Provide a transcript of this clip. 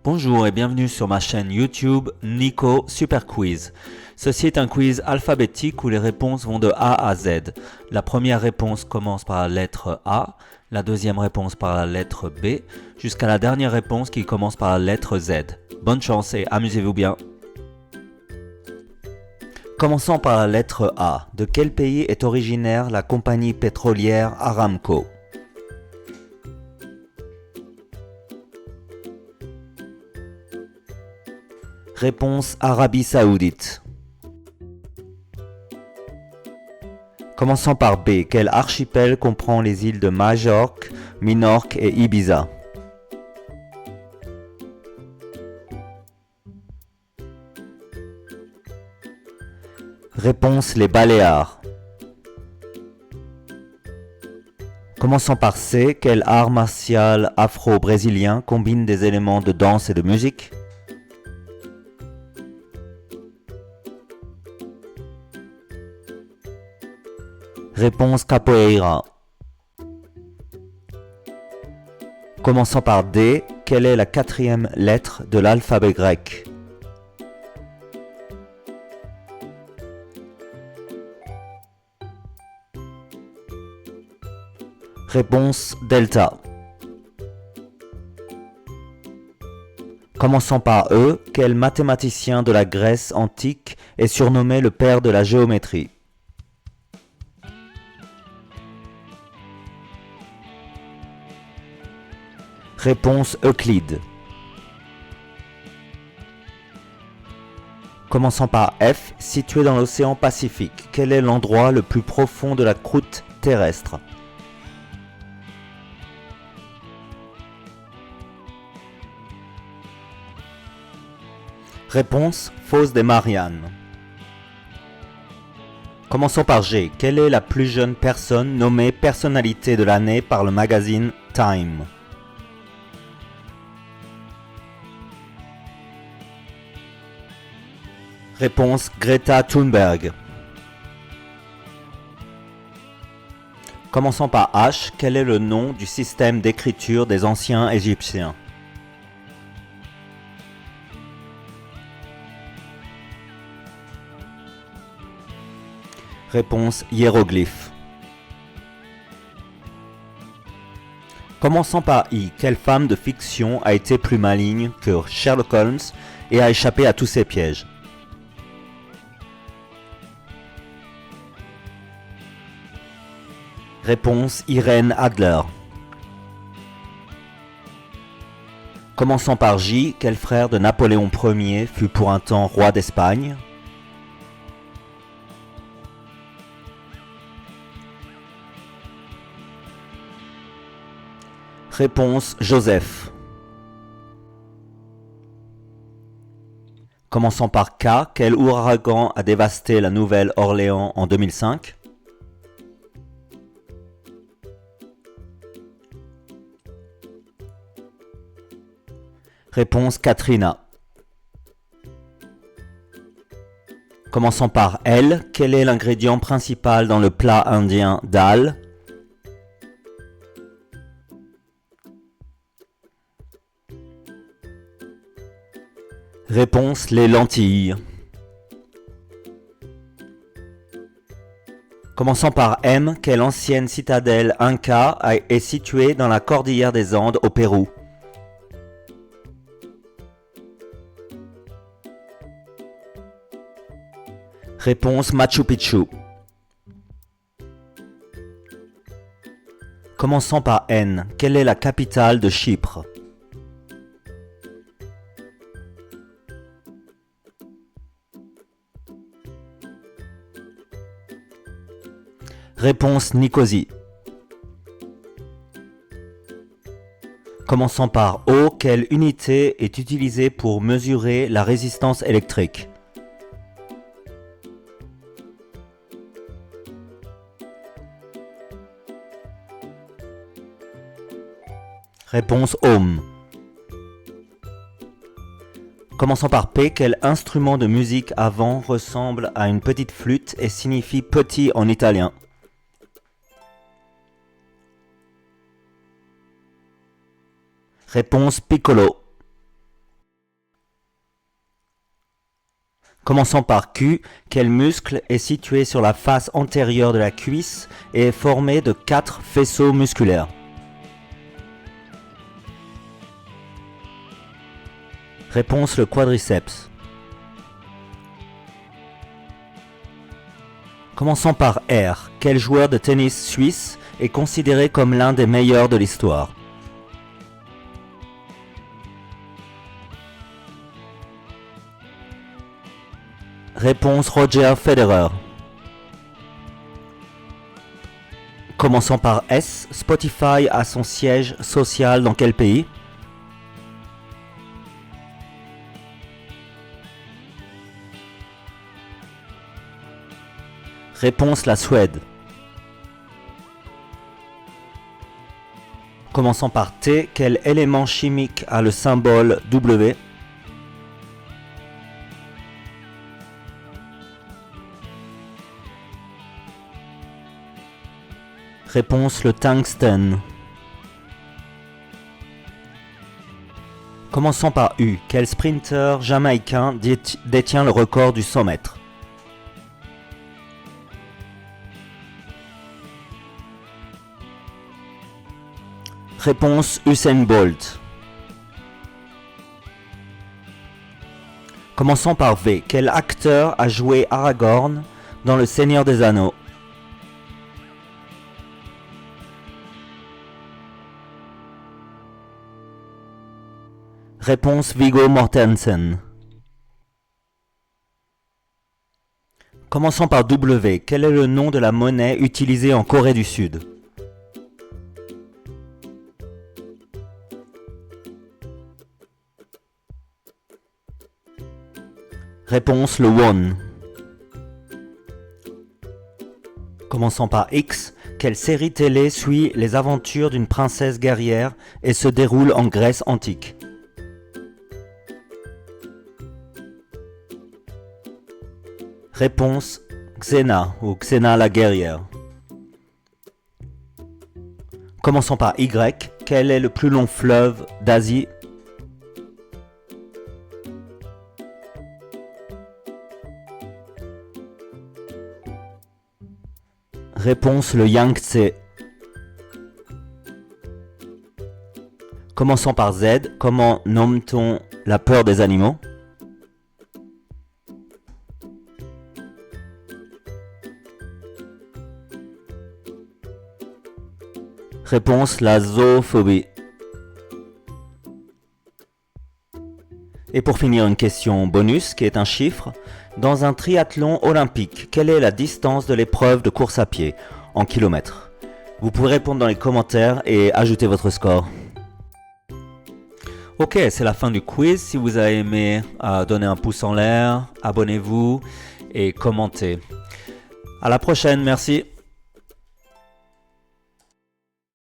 Bonjour et bienvenue sur ma chaîne YouTube Nico Super Quiz. Ceci est un quiz alphabétique où les réponses vont de A à Z. La première réponse commence par la lettre A, la deuxième réponse par la lettre B, jusqu'à la dernière réponse qui commence par la lettre Z. Bonne chance et amusez-vous bien. Commençons par la lettre A. De quel pays est originaire la compagnie pétrolière Aramco? Réponse Arabie Saoudite. Commençons par B. Quel archipel comprend les îles de Majorque, Minorque et Ibiza? Réponse les Baléares. Commençons par C. Quel art martial afro-brésilien combine des éléments de danse et de musique? Réponse capoeira. Commençons par D. Quelle est la quatrième lettre de l'alphabet grec? Réponse delta. Commençons par E. Quel mathématicien de la Grèce antique est surnommé le père de la géométrie? Réponse Euclide. Commençons par F. Situé dans l'océan Pacifique, quel est l'endroit le plus profond de la croûte terrestre? Réponse Fosse des Mariannes. Commençons par G. Quelle est la plus jeune personne nommée personnalité de l'année par le magazine Time? Réponse Greta Thunberg. Commençons par H. Quel est le nom du système d'écriture des anciens Égyptiens? Réponse hiéroglyphe. Commençons par I. Quelle femme de fiction a été plus maligne que Sherlock Holmes et a échappé à tous ses pièges? Réponse Irène Adler. Commençons par J. Quel frère de Napoléon Ier fut pour un temps roi d'Espagne? Réponse Joseph. Commençons par K. Quel ouragan a dévasté la Nouvelle-Orléans en 2005? Réponse Katrina. Commençons par L. Quel est l'ingrédient principal dans le plat indien dal? Réponse les lentilles. Commençons par M. Quelle ancienne citadelle inca est située dans la cordillère des Andes au Pérou? Réponse Machu Picchu. Commençons par N. Quelle est la capitale de Chypre? Réponse Nicosie. Commençons par O. Quelle unité est utilisée pour mesurer la résistance électrique? Réponse ohm. Commençons par P. Quel instrument de musique à vent ressemble à une petite flûte et signifie petit en italien? Réponse piccolo. Commençons par Q. Quel muscle est situé sur la face antérieure de la cuisse et est formé de 4 faisceaux musculaires? Réponse le quadriceps. Commençons par R. Quel joueur de tennis suisse est considéré comme l'un des meilleurs de l'histoire? Réponse Roger Federer. Commençons par S. Spotify a son siège social dans quel pays? Réponse la Suède. Commençons par T. Quel élément chimique a le symbole W? Réponse le tungstène. Commençons par U. Quel sprinter jamaïcain détient le record du 100 mètres? Réponse Usain Bolt. Commençons par V. Quel acteur a joué Aragorn dans Le Seigneur des Anneaux? Réponse Viggo Mortensen. Commençons par W. Quel est le nom de la monnaie utilisée en Corée du Sud? Réponse le won. Commençons par X. Quelle série télé suit les aventures d'une princesse guerrière et se déroule en Grèce antique? Réponse Xena ou Xena la guerrière. Commençons par Y. Quel est le plus long fleuve d'Asie? Réponse le Yangtze. Commençons par Z. Comment nomme-t-on la peur des animaux? Réponse la zoophobie. Et pour finir, une question bonus qui est un chiffre. Dans un triathlon olympique, quelle est la distance de l'épreuve de course à pied en kilomètres? Vous pouvez répondre dans les commentaires et ajouter votre score. Ok, c'est la fin du quiz. Si vous avez aimé, donnez un pouce en l'air, abonnez-vous et commentez. À la prochaine, merci.